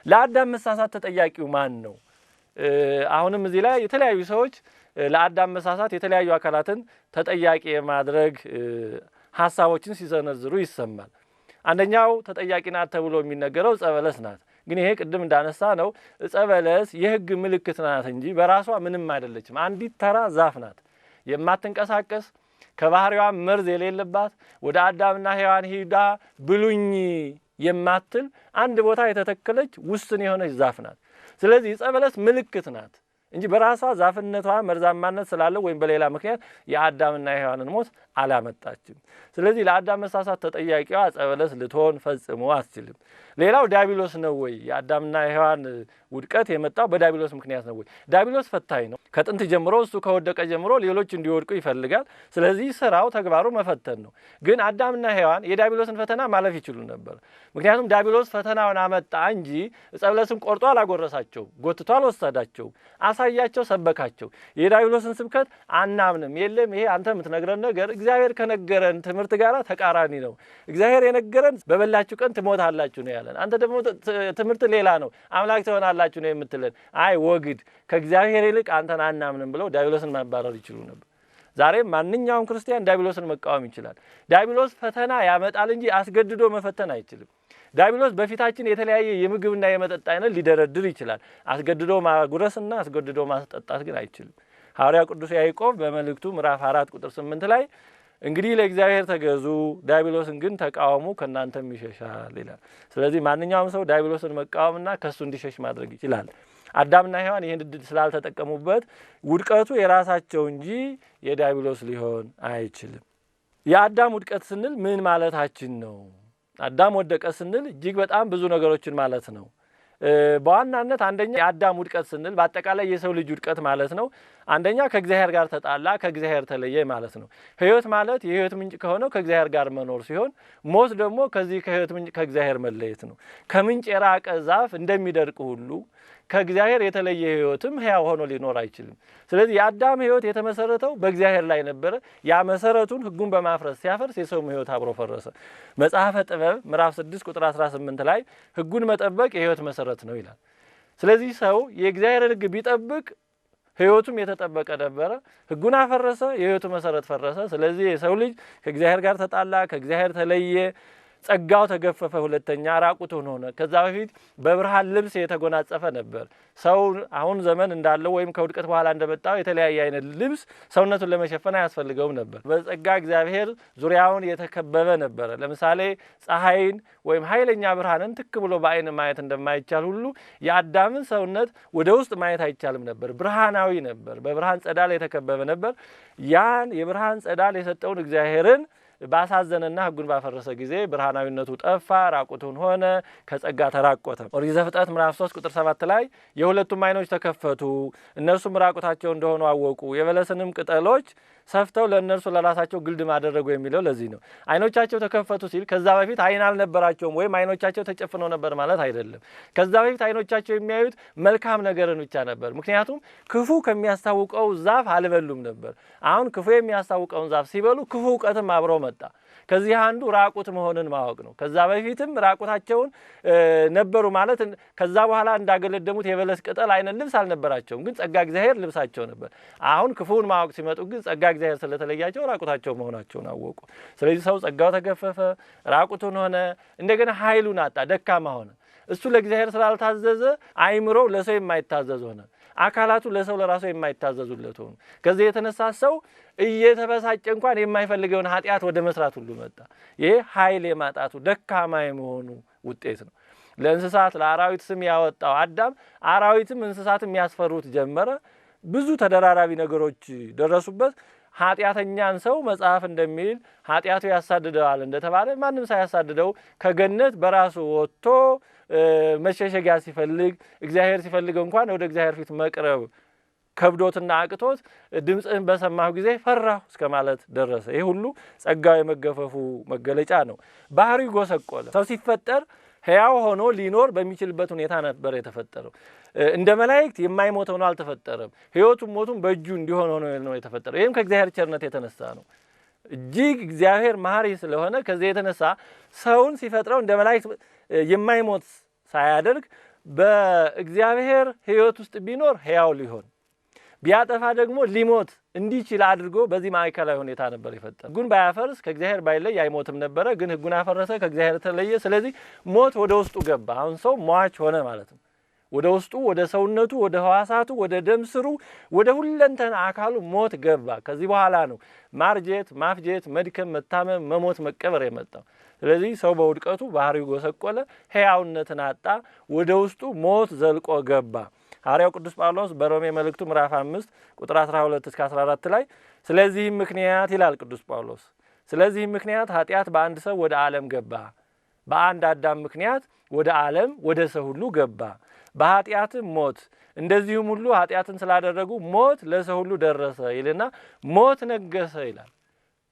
ለአዳም መሳሳት ተጠያቂው ማን ነው? አሁንም እዚህ ላይ የተለያዩ ሰዎች ለአዳም መሳሳት የተለያዩ አካላትን ተጠያቂ የማድረግ ሐሳቦችን ሲሰነዝሩ ይሰማል። አንደኛው ተጠያቂ ናት ተብሎ የሚነገረው ዕፀ በለስ ናት። ግን ይሄ ቅድም እንዳነሳ ነው ዕፀ በለስ የሕግ ምልክት ናት እንጂ በራሷ ምንም አይደለችም። አንዲት ተራ ዛፍ ናት፣ የማትንቀሳቀስ ከባህሪዋ መርዝ የሌለባት ወደ አዳምና ሔዋን ሂዳ ብሉኝ የማትል አንድ ቦታ የተተከለች ውስን የሆነች ዛፍ ናት። ስለዚህ ዕፀ በለስ ምልክት ናት እንጂ በራሷ ዛፍነቷ መርዛማነት ስላለው ወይም በሌላ ምክንያት የአዳምና የሔዋንን ሞት አላመጣችም። ስለዚህ ለአዳም መሳሳት ተጠያቂዋ ዕፀ በለስ ልትሆን ፈጽሞ አትችልም። ሌላው ዲያብሎስ ነው ወይ? የአዳምና የሔዋን ውድቀት የመጣው በዲያብሎስ ምክንያት ነው ወይ? ዲያብሎስ ፈታኝ ነው። ከጥንት ጀምሮ እሱ ከወደቀ ጀምሮ ሌሎች እንዲወድቁ ይፈልጋል። ስለዚህ ስራው ተግባሩ መፈተን ነው። ግን አዳምና ሔዋን የዲያብሎስን ፈተና ማለፍ ይችሉ ነበር። ምክንያቱም ዲያብሎስ ፈተናውን አመጣ እንጂ ዕፀ በለስን ቆርጦ አላጎረሳቸው፣ ጎትቶ አልወሰዳቸው፣ አሳያቸው፣ ሰበካቸው። የዲያብሎስን ስብከት አናምንም፣ የለም ይሄ አንተ የምትነግረን ነገር እግዚአብሔር ከነገረን ትምህርት ጋር ተቃራኒ ነው። እግዚአብሔር የነገረን በበላችሁ ቀን ትሞታላችሁ ነው ያለን። አንተ ደግሞ ትምህርት ሌላ ነው፣ አምላክ ትሆናላችሁ ነው የምትለን። አይ ወግድ፣ ከእግዚአብሔር ይልቅ አንተን አናምንም ብለው ዲያብሎስን ማባረር ይችሉ ነበር። ዛሬም ማንኛውም ክርስቲያን ዲያብሎስን መቃወም ይችላል። ዲያብሎስ ፈተና ያመጣል እንጂ አስገድዶ መፈተን አይችልም። ዲያብሎስ በፊታችን የተለያየ የምግብና የመጠጥ አይነት ሊደረድር ይችላል። አስገድዶ ማጉረስና አስገድዶ ማስጠጣት ግን አይችልም። ሐዋርያው ቅዱስ ያዕቆብ በመልእክቱ ምዕራፍ 4 ቁጥር 8 ላይ እንግዲህ ለእግዚአብሔር ተገዙ፣ ዲያብሎስን ግን ተቃወሙ ከእናንተም ይሸሻል ይላል። ስለዚህ ማንኛውም ሰው ዲያብሎስን መቃወምና ከሱ እንዲሸሽ ማድረግ ይችላል። አዳምና ሔዋን ይህን ዕድል ስላልተጠቀሙበት ውድቀቱ የራሳቸው እንጂ የዲያብሎስ ሊሆን አይችልም። የአዳም ውድቀት ስንል ምን ማለታችን ነው? አዳም ወደቀ ስንል እጅግ በጣም ብዙ ነገሮችን ማለት ነው። በዋናነት አንደኛ የአዳም ውድቀት ስንል በአጠቃላይ የሰው ልጅ ውድቀት ማለት ነው። አንደኛ ከእግዚአብሔር ጋር ተጣላ፣ ከእግዚአብሔር ተለየ ማለት ነው። ሕይወት ማለት የሕይወት ምንጭ ከሆነው ከእግዚአብሔር ጋር መኖር ሲሆን ሞት ደግሞ ከዚህ ከሕይወት ምንጭ ከእግዚአብሔር መለየት ነው። ከምንጭ የራቀ ዛፍ እንደሚደርቅ ሁሉ ከእግዚአብሔር የተለየ ሕይወትም ሕያው ሆኖ ሊኖር አይችልም። ስለዚህ የአዳም ሕይወት የተመሰረተው በእግዚአብሔር ላይ ነበረ። ያ መሰረቱን ሕጉን በማፍረስ ሲያፈርስ የሰውም ሕይወት አብሮ ፈረሰ። መጽሐፈ ጥበብ ምዕራፍ 6 ቁጥር 18 ላይ ሕጉን መጠበቅ የሕይወት መሰረት ነው ይላል። ስለዚህ ሰው የእግዚአብሔርን ሕግ ቢጠብቅ ሕይወቱም የተጠበቀ ነበረ። ሕጉን አፈረሰ፣ የሕይወቱ መሰረት ፈረሰ። ስለዚህ የሰው ልጅ ከእግዚአብሔር ጋር ተጣላ፣ ከእግዚአብሔር ተለየ፣ ጸጋው ተገፈፈ። ሁለተኛ ራቁቱን ሆነ። ከዛ በፊት በብርሃን ልብስ የተጎናጸፈ ነበር። ሰው አሁን ዘመን እንዳለው ወይም ከውድቀት በኋላ እንደመጣው የተለያየ አይነት ልብስ ሰውነቱን ለመሸፈን አያስፈልገውም ነበር። በጸጋ እግዚአብሔር ዙሪያውን የተከበበ ነበረ። ለምሳሌ ፀሐይን ወይም ኃይለኛ ብርሃንን ትክ ብሎ በአይን ማየት እንደማይቻል ሁሉ የአዳምን ሰውነት ወደ ውስጥ ማየት አይቻልም ነበር። ብርሃናዊ ነበር። በብርሃን ጸዳል የተከበበ ነበር። ያን የብርሃን ጸዳል የሰጠውን እግዚአብሔርን ባሳዘነና ሕጉን ባፈረሰ ጊዜ ብርሃናዊነቱ ጠፋ፣ ራቁቱን ሆነ፣ ከጸጋ ተራቆተ። ኦሪት ዘፍጥረት ምዕራፍ 3 ቁጥር 7 ላይ የሁለቱም ዓይኖች ተከፈቱ፣ እነርሱም ራቁታቸው እንደሆኑ አወቁ፣ የበለስንም ቅጠሎች ሰፍተው ለእነርሱ ለራሳቸው ግልድም አደረጉ የሚለው ለዚህ ነው። ዓይኖቻቸው ተከፈቱ ሲል ከዛ በፊት ዓይን አልነበራቸውም ወይም ዓይኖቻቸው ተጨፍነው ነበር ማለት አይደለም። ከዛ በፊት ዓይኖቻቸው የሚያዩት መልካም ነገርን ብቻ ነበር። ምክንያቱም ክፉ ከሚያስታውቀው ዛፍ አልበሉም ነበር። አሁን ክፉ የሚያስታውቀውን ዛፍ ሲበሉ ክፉ እውቀትም አብረው መጣ። ከዚህ አንዱ ራቁት መሆንን ማወቅ ነው። ከዛ በፊትም ራቁታቸውን ነበሩ ማለት ከዛ በኋላ እንዳገለደሙት የበለስ ቅጠል አይነት ልብስ አልነበራቸውም፣ ግን ጸጋ እግዚአብሔር ልብሳቸው ነበር። አሁን ክፉን ማወቅ ሲመጡ ግን ጸጋ እግዚአብሔር ስለተለያቸው ራቁታቸው መሆናቸውን አወቁ። ስለዚህ ሰው ጸጋው ተገፈፈ፣ ራቁቱን ሆነ፣ እንደገና ኃይሉን አጣ፣ ደካማ ሆነ። እሱ ለእግዚአብሔር ስላልታዘዘ አይምሮው ለሰው የማይታዘዝ ሆነ። አካላቱ ለሰው ለራሱ የማይታዘዙለት ሆኑ። ከዚህ የተነሳ ሰው እየተበሳጨ እንኳን የማይፈልገውን ኃጢአት ወደ መስራት ሁሉ መጣ። ይሄ ኃይል የማጣቱ ደካማ የመሆኑ ውጤት ነው። ለእንስሳት ለአራዊት ስም ያወጣው አዳም አራዊትም እንስሳትም ያስፈሩት ጀመረ። ብዙ ተደራራቢ ነገሮች ደረሱበት። ኃጢአተኛን ሰው መጽሐፍ እንደሚል ኃጢአቱ ያሳድደዋል እንደተባለ ማንም ሳያሳድደው ከገነት በራሱ ወጥቶ መሸሸጊያ ሲፈልግ እግዚአብሔር ሲፈልገው እንኳን ወደ እግዚአብሔር ፊት መቅረብ ከብዶትና አቅቶት ድምፅህን በሰማሁ ጊዜ ፈራሁ እስከ ማለት ደረሰ። ይህ ሁሉ ጸጋው የመገፈፉ መገለጫ ነው። ባህሪው ጎሰቆለ። ሰው ሲፈጠር ሕያው ሆኖ ሊኖር በሚችልበት ሁኔታ ነበር የተፈጠረው። እንደ መላእክት የማይሞት ሆኖ አልተፈጠረም። ሕይወቱም ሞቱም በእጁ እንዲሆን ሆኖ ነው የተፈጠረው። ይህም ከእግዚአብሔር ቸርነት የተነሳ ነው። እጅግ እግዚአብሔር መሐሪ ስለሆነ ከዚህ የተነሳ ሰውን ሲፈጥረው እንደ መላእክት የማይሞት ሳያደርግ በእግዚአብሔር ሕይወት ውስጥ ቢኖር ሕያው ሊሆን ቢያጠፋ ደግሞ ሊሞት እንዲችል አድርጎ በዚህ ማዕከላዊ ሁኔታ ነበር የፈጠረው። ሕጉን ባያፈርስ ከእግዚአብሔር ባይለይ አይሞትም ነበረ። ግን ሕጉን አፈረሰ፣ ከእግዚአብሔር ተለየ። ስለዚህ ሞት ወደ ውስጡ ገባ። አሁን ሰው ሟች ሆነ ማለት ነው። ወደ ውስጡ፣ ወደ ሰውነቱ፣ ወደ ሕዋሳቱ፣ ወደ ደም ስሩ፣ ወደ ሁለንተና አካሉ ሞት ገባ። ከዚህ በኋላ ነው ማርጀት፣ ማፍጀት፣ መድከም፣ መታመም፣ መሞት፣ መቀበር የመጣው። ስለዚህ ሰው በውድቀቱ ባህሪው ጎሰቆለ፣ ሕያውነትን አጣ፣ ወደ ውስጡ ሞት ዘልቆ ገባ። ሐዋርያው ቅዱስ ጳውሎስ በሮሜ መልእክቱ ምዕራፍ 5 ቁጥር 12 እስከ 14 ላይ ስለዚህም ምክንያት ይላል ቅዱስ ጳውሎስ፣ ስለዚህም ምክንያት ኃጢአት በአንድ ሰው ወደ ዓለም ገባ፣ በአንድ አዳም ምክንያት ወደ ዓለም ወደ ሰው ሁሉ ገባ፣ በኃጢአትም ሞት፣ እንደዚሁም ሁሉ ኃጢአትን ስላደረጉ ሞት ለሰው ሁሉ ደረሰ ይልና ሞት ነገሰ ይላል።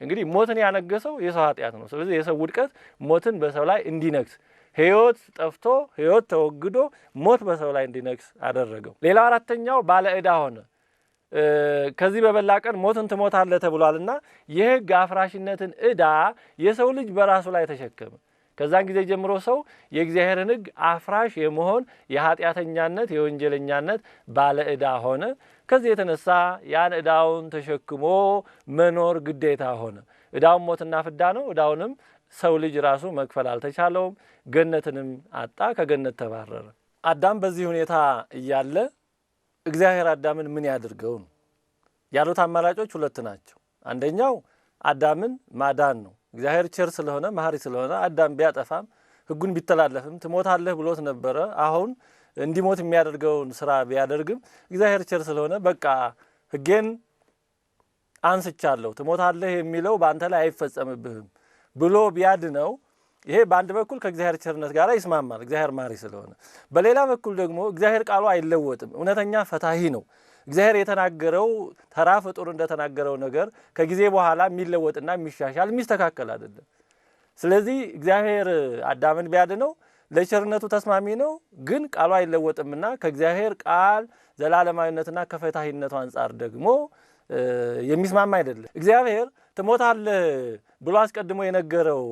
እንግዲህ ሞትን ያነገሰው የሰው ኃጢአት ነው። ስለዚህ የሰው ውድቀት ሞትን በሰው ላይ እንዲነግስ፣ ሕይወት ጠፍቶ ሕይወት ተወግዶ ሞት በሰው ላይ እንዲነግስ አደረገው። ሌላው አራተኛው ባለ ዕዳ ሆነ። ከዚህ በበላ ቀን ሞትን ትሞታለህ ተብሏልና የሕግ አፍራሽነትን ዕዳ የሰው ልጅ በራሱ ላይ ተሸከመ። ከዛን ጊዜ ጀምሮ ሰው የእግዚአብሔርን ሕግ አፍራሽ የመሆን የኃጢአተኛነት የወንጀለኛነት ባለ ዕዳ ሆነ። ከዚህ የተነሳ ያን ዕዳውን ተሸክሞ መኖር ግዴታ ሆነ። ዕዳውን ሞትና ፍዳ ነው። ዕዳውንም ሰው ልጅ ራሱ መክፈል አልተቻለውም። ገነትንም አጣ፣ ከገነት ተባረረ። አዳም በዚህ ሁኔታ እያለ እግዚአብሔር አዳምን ምን ያድርገው ነው ያሉት አማራጮች ሁለት ናቸው። አንደኛው አዳምን ማዳን ነው። እግዚአብሔር ቸር ስለሆነ መሐሪ ስለሆነ አዳም ቢያጠፋም ሕጉን ቢተላለፍም ትሞታለህ ብሎት ነበረ። አሁን እንዲሞት የሚያደርገውን ስራ ቢያደርግም እግዚአብሔር ቸር ስለሆነ በቃ ሕጌን አንስቻለሁ፣ ትሞታለህ የሚለው በአንተ ላይ አይፈጸምብህም ብሎ ቢያድነው ይሄ በአንድ በኩል ከእግዚአብሔር ቸርነት ጋር ይስማማል፣ እግዚአብሔር መሐሪ ስለሆነ። በሌላ በኩል ደግሞ እግዚአብሔር ቃሉ አይለወጥም፣ እውነተኛ ፈታሂ ነው። እግዚአብሔር የተናገረው ተራ ፍጡር እንደተናገረው ነገር ከጊዜ በኋላ የሚለወጥና የሚሻሻል የሚስተካከል አይደለም። ስለዚህ እግዚአብሔር አዳምን ቢያድነው ለቸርነቱ ተስማሚ ነው፣ ግን ቃሉ አይለወጥምና ከእግዚአብሔር ቃል ዘላለማዊነትና ከፈታሂነቱ አንጻር ደግሞ የሚስማማ አይደለም። እግዚአብሔር ትሞታለህ ብሎ አስቀድሞ የነገረው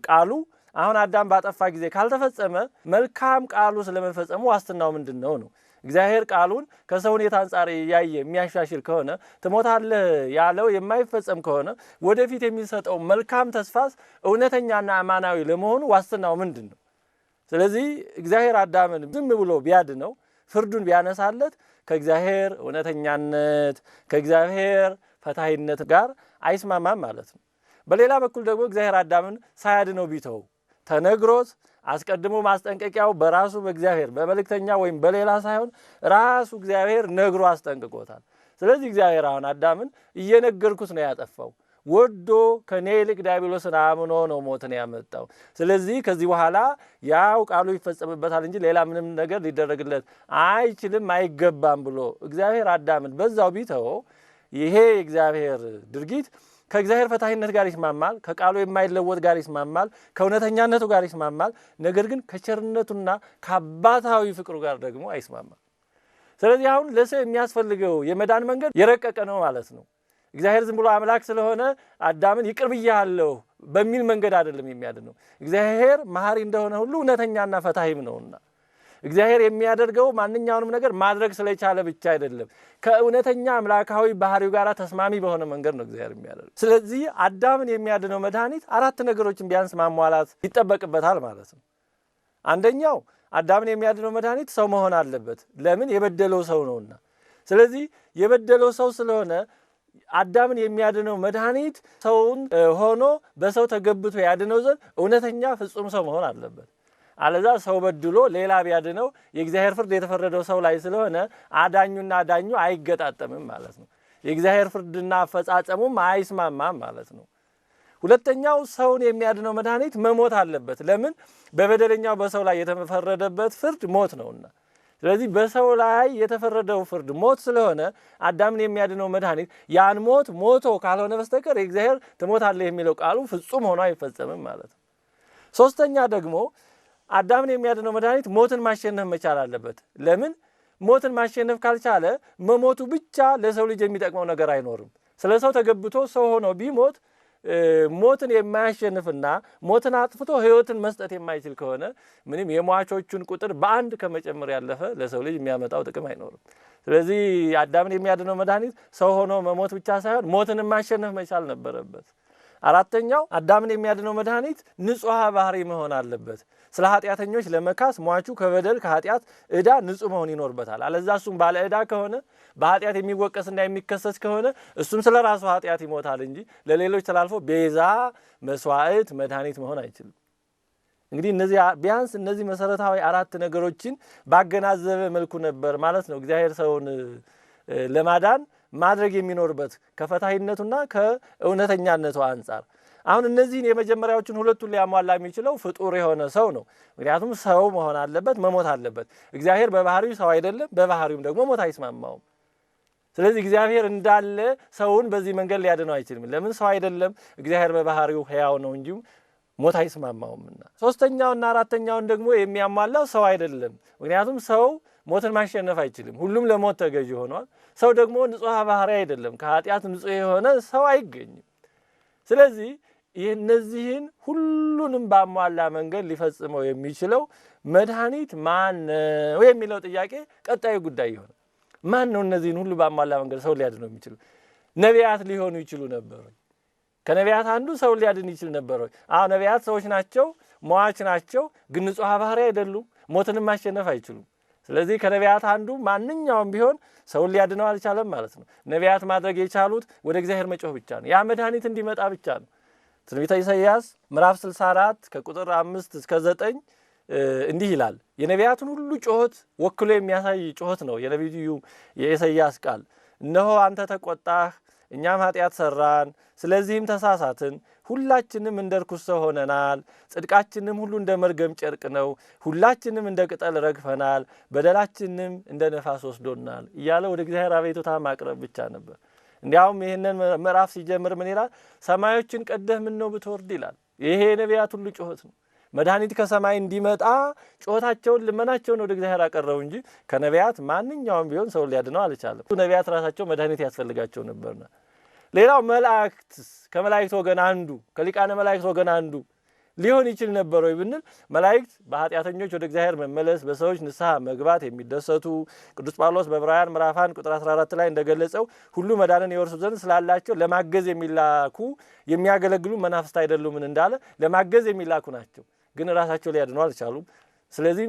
ቃሉ አሁን አዳም ባጠፋ ጊዜ ካልተፈጸመ መልካም ቃሉ ስለመፈጸሙ ዋስትናው ምንድን ነው ነው? እግዚአብሔር ቃሉን ከሰው ሁኔታ አንጻር ያየ የሚያሻሽል ከሆነ ትሞታለህ ያለው የማይፈጸም ከሆነ ወደፊት የሚሰጠው መልካም ተስፋስ እውነተኛና አማናዊ ለመሆኑ ዋስትናው ምንድን ነው? ስለዚህ እግዚአብሔር አዳምን ዝም ብሎ ቢያድነው ፍርዱን ቢያነሳለት ከእግዚአብሔር እውነተኛነት ከእግዚአብሔር ፈታሂነት ጋር አይስማማም ማለት ነው። በሌላ በኩል ደግሞ እግዚአብሔር አዳምን ሳያድነው ቢተው ተነግሮት አስቀድሞ ማስጠንቀቂያው በራሱ በእግዚአብሔር በመልእክተኛ ወይም በሌላ ሳይሆን ራሱ እግዚአብሔር ነግሮ አስጠንቅቆታል። ስለዚህ እግዚአብሔር አሁን አዳምን እየነገርኩት ነው ያጠፋው፣ ወዶ ከኔ ይልቅ ዲያብሎስን አምኖ ነው ሞትን ያመጣው። ስለዚህ ከዚህ በኋላ ያው ቃሉ ይፈጸምበታል እንጂ ሌላ ምንም ነገር ሊደረግለት አይችልም አይገባም ብሎ እግዚአብሔር አዳምን በዛው ቢተው ይሄ የእግዚአብሔር ድርጊት ከእግዚአብሔር ፈታሂነት ጋር ይስማማል፣ ከቃሉ የማይለወጥ ጋር ይስማማል፣ ከእውነተኛነቱ ጋር ይስማማል። ነገር ግን ከቸርነቱና ከአባታዊ ፍቅሩ ጋር ደግሞ አይስማማል። ስለዚህ አሁን ለሰው የሚያስፈልገው የመዳን መንገድ የረቀቀ ነው ማለት ነው። እግዚአብሔር ዝም ብሎ አምላክ ስለሆነ አዳምን ይቅር ብያለሁ በሚል መንገድ አይደለም የሚያድነው። እግዚአብሔር መሐሪ እንደሆነ ሁሉ እውነተኛና ፈታሂም ነውና እግዚአብሔር የሚያደርገው ማንኛውንም ነገር ማድረግ ስለቻለ ብቻ አይደለም፣ ከእውነተኛ አምላካዊ ባህሪው ጋር ተስማሚ በሆነ መንገድ ነው እግዚአብሔር የሚያደርገው። ስለዚህ አዳምን የሚያድነው መድኃኒት አራት ነገሮችን ቢያንስ ማሟላት ይጠበቅበታል ማለት ነው። አንደኛው አዳምን የሚያድነው መድኃኒት ሰው መሆን አለበት። ለምን? የበደለው ሰው ነውና። ስለዚህ የበደለው ሰው ስለሆነ አዳምን የሚያድነው መድኃኒት ሰውን ሆኖ በሰው ተገብቶ ያድነው ዘንድ እውነተኛ ፍጹም ሰው መሆን አለበት። አለዛ ሰው በድሎ ሌላ ቢያድነው የእግዚአብሔር ፍርድ የተፈረደው ሰው ላይ ስለሆነ አዳኙና አዳኙ አይገጣጠምም ማለት ነው። የእግዚአብሔር ፍርድና አፈጻጸሙም አይስማማም ማለት ነው። ሁለተኛው ሰውን የሚያድነው መድኃኒት መሞት አለበት። ለምን? በበደለኛው በሰው ላይ የተፈረደበት ፍርድ ሞት ነውና። ስለዚህ በሰው ላይ የተፈረደው ፍርድ ሞት ስለሆነ አዳምን የሚያድነው መድኃኒት ያን ሞት ሞቶ ካልሆነ በስተቀር የእግዚአብሔር ትሞታለህ የሚለው ቃሉ ፍጹም ሆኖ አይፈጸምም ማለት ነው። ሶስተኛ ደግሞ አዳምን የሚያድነው መድኃኒት ሞትን ማሸነፍ መቻል አለበት። ለምን? ሞትን ማሸነፍ ካልቻለ መሞቱ ብቻ ለሰው ልጅ የሚጠቅመው ነገር አይኖርም። ስለ ሰው ተገብቶ ሰው ሆኖ ቢሞት ሞትን የማያሸንፍና ሞትን አጥፍቶ ሕይወትን መስጠት የማይችል ከሆነ ምንም የሟቾቹን ቁጥር በአንድ ከመጨመር ያለፈ ለሰው ልጅ የሚያመጣው ጥቅም አይኖርም። ስለዚህ አዳምን የሚያድነው መድኃኒት ሰው ሆኖ መሞት ብቻ ሳይሆን ሞትን ማሸነፍ መቻል ነበረበት። አራተኛው አዳምን የሚያድነው መድኃኒት ንጹሕ ባህሪ መሆን አለበት። ስለ ኃጢአተኞች ለመካስ ሟቹ ከበደል ከኃጢአት ዕዳ ንጹሕ መሆን ይኖርበታል። አለዛ እሱም ባለ ዕዳ ከሆነ በኃጢአት የሚወቀስና የሚከሰስ ከሆነ እሱም ስለ ራሱ ኃጢአት ይሞታል እንጂ ለሌሎች ተላልፎ ቤዛ፣ መስዋዕት፣ መድኃኒት መሆን አይችልም። እንግዲህ ቢያንስ እነዚህ መሰረታዊ አራት ነገሮችን ባገናዘበ መልኩ ነበር ማለት ነው እግዚአብሔር ሰውን ለማዳን ማድረግ የሚኖርበት ከፈታሂነቱና ከእውነተኛነቱ አንጻር። አሁን እነዚህን የመጀመሪያዎችን ሁለቱን ሊያሟላ የሚችለው ፍጡር የሆነ ሰው ነው። ምክንያቱም ሰው መሆን አለበት፣ መሞት አለበት። እግዚአብሔር በባህሪው ሰው አይደለም፣ በባህሪውም ደግሞ ሞት አይስማማውም። ስለዚህ እግዚአብሔር እንዳለ ሰውን በዚህ መንገድ ሊያድነው አይችልም። ለምን? ሰው አይደለም፣ እግዚአብሔር በባህሪው ሕያው ነው እንጂ ሞት አይስማማውምና። ሶስተኛውና አራተኛውን ደግሞ የሚያሟላው ሰው አይደለም። ምክንያቱም ሰው ሞትን ማሸነፍ አይችልም፣ ሁሉም ለሞት ተገዥ ሆኗል። ሰው ደግሞ ንጹሕ ባህሪ አይደለም፣ ከኃጢአት ንጹሕ የሆነ ሰው አይገኝም። ስለዚህ እነዚህን ሁሉንም ባሟላ መንገድ ሊፈጽመው የሚችለው መድኃኒት ማን ነው የሚለው ጥያቄ ቀጣዩ ጉዳይ ይሆናል። ማን ነው እነዚህን ሁሉ ባሟላ መንገድ ሰው ሊያድነው የሚችለው? ነቢያት ሊሆኑ ይችሉ ነበር። ከነቢያት አንዱ ሰው ሊያድን ይችል ነበር። አዎ ነቢያት ሰዎች ናቸው፣ ሟች ናቸው፣ ግን ንጹሕ ባህሪ አይደሉም፣ ሞትንም ማሸነፍ አይችሉም። ስለዚህ ከነቢያት አንዱ ማንኛውም ቢሆን ሰውን ሊያድነው አልቻለም ማለት ነው። ነቢያት ማድረግ የቻሉት ወደ እግዚአብሔር መጮህ ብቻ ነው። ያ መድኃኒት እንዲመጣ ብቻ ነው። ትንቢተ ኢሳይያስ ምዕራፍ 64 ከቁጥር 5 እስከ 9 እንዲህ ይላል። የነቢያትን ሁሉ ጩኸት ወክሎ የሚያሳይ ጩኸት ነው የነቢዩ የኢሳይያስ ቃል። እነሆ አንተ ተቆጣህ፣ እኛም ኃጢአት ሰራን፣ ስለዚህም ተሳሳትን። ሁላችንም እንደ ርኩስ ሰው ሆነናል፣ ጽድቃችንም ሁሉ እንደ መርገም ጨርቅ ነው። ሁላችንም እንደ ቅጠል ረግፈናል፣ በደላችንም እንደ ነፋስ ወስዶናል እያለ ወደ እግዚአብሔር አቤቱታ ማቅረብ ብቻ ነበር። እንዲያውም ይህንን ምዕራፍ ሲጀምር ምን ይላል? ሰማዮችን ቀደህ ምን ነው ብትወርድ ይላል። ይሄ የነቢያት ሁሉ ጩኸት ነው። መድኃኒት ከሰማይ እንዲመጣ ጩኸታቸውን፣ ልመናቸውን ወደ እግዚአብሔር አቀረቡ እንጂ ከነቢያት ማንኛውም ቢሆን ሰው ሊያድነው አልቻለም። ነቢያት ራሳቸው መድኃኒት ያስፈልጋቸው ነበርና። ሌላው መላእክት ከመላእክት ወገን አንዱ ከሊቃነ መላእክት ወገን አንዱ ሊሆን ይችል ነበር ወይ ብንል መላእክት በኃጢአተኞች ወደ እግዚአብሔር መመለስ በሰዎች ንስሐ መግባት የሚደሰቱ ቅዱስ ጳውሎስ በዕብራውያን ምዕራፍ 1 ቁጥር 14 ላይ እንደገለጸው ሁሉ መዳንን የወርሱ ዘንድ ስላላቸው ለማገዝ የሚላኩ የሚያገለግሉ መናፍስት አይደሉምን እንዳለ ለማገዝ የሚላኩ ናቸው። ግን ራሳቸው ሊያድኑ አልቻሉም። ስለዚህ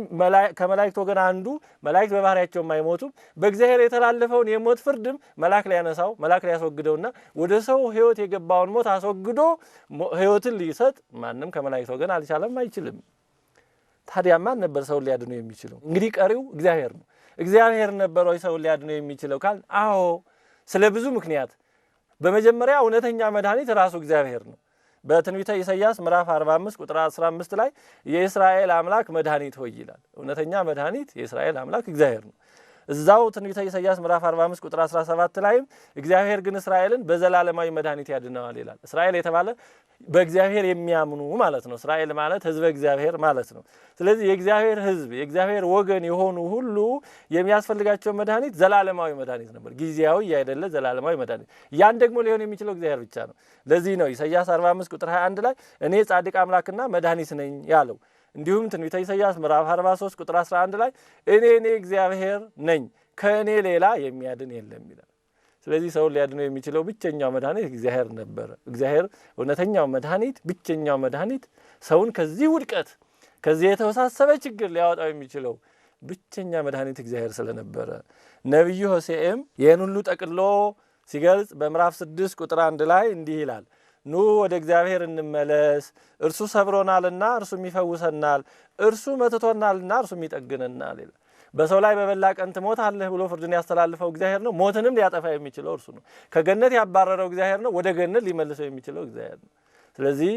ከመላእክት ወገን አንዱ መላእክት በባህሪያቸው የማይሞቱም በእግዚአብሔር የተላለፈውን የሞት ፍርድም መልአክ ሊያነሳው መልአክ ሊያስወግደውና ወደ ሰው ሕይወት የገባውን ሞት አስወግዶ ሕይወትን ሊሰጥ ማንም ከመላእክት ወገን አልቻለም፣ አይችልም። ታዲያ ማን ነበር ሰውን ሊያድነው የሚችለው? እንግዲህ ቀሪው እግዚአብሔር ነው። እግዚአብሔር ነበር ወይ ሰውን ሊያድነው የሚችለው ካል፣ አዎ ስለ ብዙ ምክንያት። በመጀመሪያ እውነተኛ መድኃኒት ራሱ እግዚአብሔር ነው። በትንቢተ ኢሳይያስ ምዕራፍ 45 ቁጥር 15 ላይ የእስራኤል አምላክ መድኃኒት ሆይ ይላል። እውነተኛ መድኃኒት የእስራኤል አምላክ እግዚአብሔር ነው። እዛው ትንቢተ ኢሳይያስ ምዕራፍ 45 ቁጥር 17 ላይም እግዚአብሔር ግን እስራኤልን በዘላለማዊ መድኃኒት ያድነዋል ይላል። እስራኤል የተባለ በእግዚአብሔር የሚያምኑ ማለት ነው። እስራኤል ማለት ሕዝበ እግዚአብሔር ማለት ነው። ስለዚህ የእግዚአብሔር ሕዝብ የእግዚአብሔር ወገን የሆኑ ሁሉ የሚያስፈልጋቸው መድኃኒት ዘላለማዊ መድኃኒት ነበር። ጊዜያዊ ያይደለ ዘላለማዊ መድኃኒት። ያን ደግሞ ሊሆን የሚችለው እግዚአብሔር ብቻ ነው። ለዚህ ነው ኢሳይያስ 45 ቁጥር 21 ላይ እኔ ጻድቅ አምላክና መድኃኒት ነኝ ያለው። እንዲሁም ትንቢተ ኢሳይያስ ምዕራፍ 43 ቁጥር 11 ላይ እኔ እግዚአብሔር ነኝ ከእኔ ሌላ የሚያድን የለም ይላል። ስለዚህ ሰውን ሊያድነው የሚችለው ብቸኛው መድኃኒት እግዚአብሔር ነበረ። እግዚአብሔር እውነተኛው መድኃኒት፣ ብቸኛው መድኃኒት ሰውን ከዚህ ውድቀት ከዚህ የተወሳሰበ ችግር ሊያወጣው የሚችለው ብቸኛ መድኃኒት እግዚአብሔር ስለነበረ ነቢዩ ሆሴዕም ይህን ሁሉ ጠቅሎ ሲገልጽ በምዕራፍ 6 ቁጥር 1 ላይ እንዲህ ይላል፣ ኑ ወደ እግዚአብሔር እንመለስ፣ እርሱ ሰብሮናልና እርሱም ይፈውሰናል፣ እርሱ መትቶናልና እርሱም ይጠግነናል ይላል። በሰው ላይ በበላ ቀን ትሞታለህ ብሎ ፍርድን ያስተላልፈው እግዚአብሔር ነው። ሞትንም ሊያጠፋ የሚችለው እርሱ ነው። ከገነት ያባረረው እግዚአብሔር ነው። ወደ ገነት ሊመልሰው የሚችለው እግዚአብሔር ነው። ስለዚህ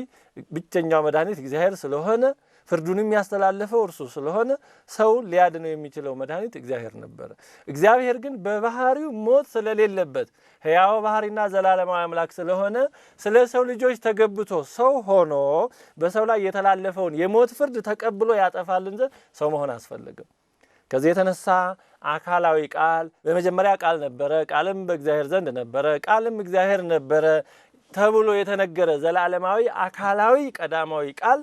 ብቸኛው መድኃኒት እግዚአብሔር ስለሆነ ፍርዱንም ያስተላልፈው እርሱ ስለሆነ ሰውን ሊያድነው የሚችለው መድኃኒት እግዚአብሔር ነበረ። እግዚአብሔር ግን በባህሪው ሞት ስለሌለበት ሕያው ባህሪና ዘላለማዊ አምላክ ስለሆነ ስለ ሰው ልጆች ተገብቶ ሰው ሆኖ በሰው ላይ የተላለፈውን የሞት ፍርድ ተቀብሎ ያጠፋልን ዘንድ ሰው መሆን አስፈለገም። ከዚህ የተነሳ አካላዊ ቃል በመጀመሪያ ቃል ነበረ፣ ቃልም በእግዚአብሔር ዘንድ ነበረ፣ ቃልም እግዚአብሔር ነበረ። ተብሎ የተነገረ ዘላለማዊ አካላዊ ቀዳማዊ ቃል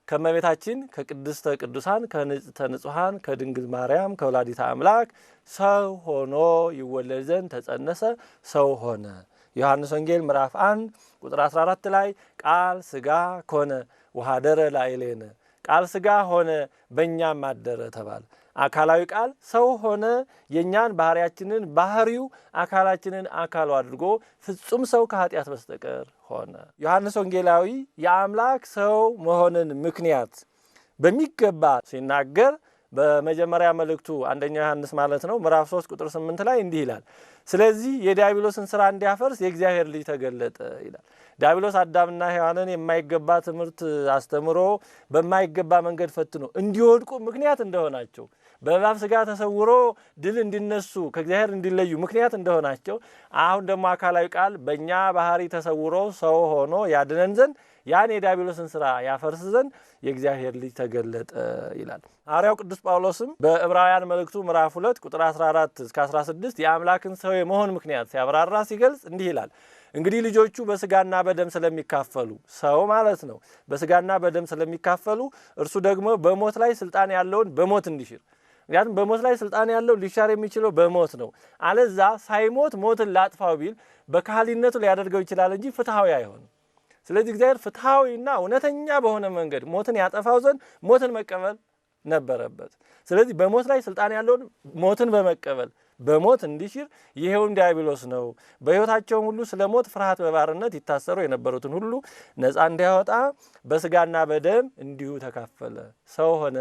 ከመቤታችን ከቅድስተ ቅዱሳን ከንጽሕተ ንጹሐን ከድንግል ማርያም ከወላዲተ አምላክ ሰው ሆኖ ይወለድ ዘንድ ተጸነሰ፣ ሰው ሆነ። ዮሐንስ ወንጌል ምዕራፍ 1 ቁጥር 14 ላይ ቃል ሥጋ ኮነ ወኀደረ ላዕሌነ፣ ቃል ሥጋ ሆነ በእኛም አደረ ተባለ። አካላዊ ቃል ሰው ሆነ። የእኛን ባህሪያችንን ባህሪው አካላችንን አካሉ አድርጎ ፍጹም ሰው ከኃጢአት በስተቀር ሆነ። ዮሐንስ ወንጌላዊ የአምላክ ሰው መሆንን ምክንያት በሚገባ ሲናገር በመጀመሪያ መልእክቱ አንደኛ ዮሐንስ ማለት ነው ምዕራፍ 3 ቁጥር 8 ላይ እንዲህ ይላል፣ ስለዚህ የዲያብሎስን ሥራ እንዲያፈርስ የእግዚአብሔር ልጅ ተገለጠ ይላል። ዲያብሎስ አዳምና ሔዋንን የማይገባ ትምህርት አስተምሮ በማይገባ መንገድ ፈትኖ እንዲወድቁ ምክንያት እንደሆናቸው በእባብ ሥጋ ተሰውሮ ድል እንዲነሱ ከእግዚአብሔር እንዲለዩ ምክንያት እንደሆናቸው አሁን ደግሞ አካላዊ ቃል በእኛ ባህሪ ተሰውሮ ሰው ሆኖ ያድነን ዘንድ ያን የዲያብሎስን ሥራ ያፈርስ ዘንድ የእግዚአብሔር ልጅ ተገለጠ ይላል። ሐዋርያው ቅዱስ ጳውሎስም በዕብራውያን መልእክቱ ምዕራፍ 2 ቁጥር 14 እስከ 16 የአምላክን ሰው የመሆን ምክንያት ሲያብራራ ሲገልጽ እንዲህ ይላል፣ እንግዲህ ልጆቹ በሥጋና በደም ስለሚካፈሉ ሰው ማለት ነው በሥጋና በደም ስለሚካፈሉ እርሱ ደግሞ በሞት ላይ ስልጣን ያለውን በሞት እንዲሽር። ምክንያቱም በሞት ላይ ስልጣን ያለው ሊሻር የሚችለው በሞት ነው። አለዛ ሳይሞት ሞትን ላጥፋው ቢል በካህሊነቱ ሊያደርገው ይችላል እንጂ ፍትሐዊ አይሆንም። ስለዚህ እግዚአብሔር ፍትሐዊና እውነተኛ በሆነ መንገድ ሞትን ያጠፋው ዘንድ ሞትን መቀበል ነበረበት። ስለዚህ በሞት ላይ ስልጣን ያለውን ሞትን በመቀበል በሞት እንዲሽር ይሄውም ዲያብሎስ ነው። በሕይወታቸውም ሁሉ ስለ ሞት ፍርሃት በባርነት ይታሰሩ የነበሩትን ሁሉ ነፃ እንዲያወጣ በሥጋና በደም እንዲሁ ተካፈለ፣ ሰው ሆነ።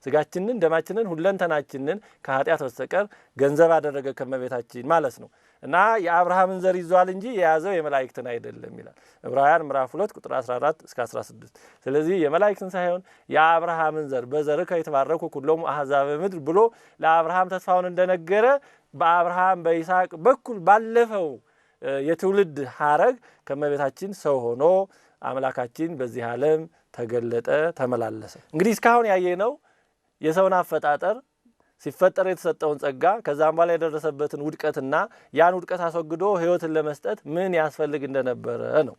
ሥጋችንን ደማችንን ሁለንተናችንን ከኃጢአት በስተቀር ገንዘብ አደረገ ከመቤታችን ማለት ነው እና የአብርሃምን ዘር ይዟል እንጂ የያዘው የመላእክትን አይደለም ይላል ዕብራውያን ምዕራፍ 2 ቁጥር 14 እስከ 16። ስለዚህ የመላእክትን ሳይሆን የአብርሃምን ዘር በዘርከ የተባረኩ ኩሎሙ አሕዛበ ምድር ብሎ ለአብርሃም ተስፋውን እንደነገረ በአብርሃም በይስሐቅ በኩል ባለፈው የትውልድ ሐረግ ከመቤታችን ሰው ሆኖ አምላካችን በዚህ ዓለም ተገለጠ፣ ተመላለሰ። እንግዲህ እስካሁን ያየነው የሰውን አፈጣጠር ሲፈጠር የተሰጠውን ጸጋ ከዛም በኋላ የደረሰበትን ውድቀትና ያን ውድቀት አስወግዶ ሕይወትን ለመስጠት ምን ያስፈልግ እንደነበረ ነው።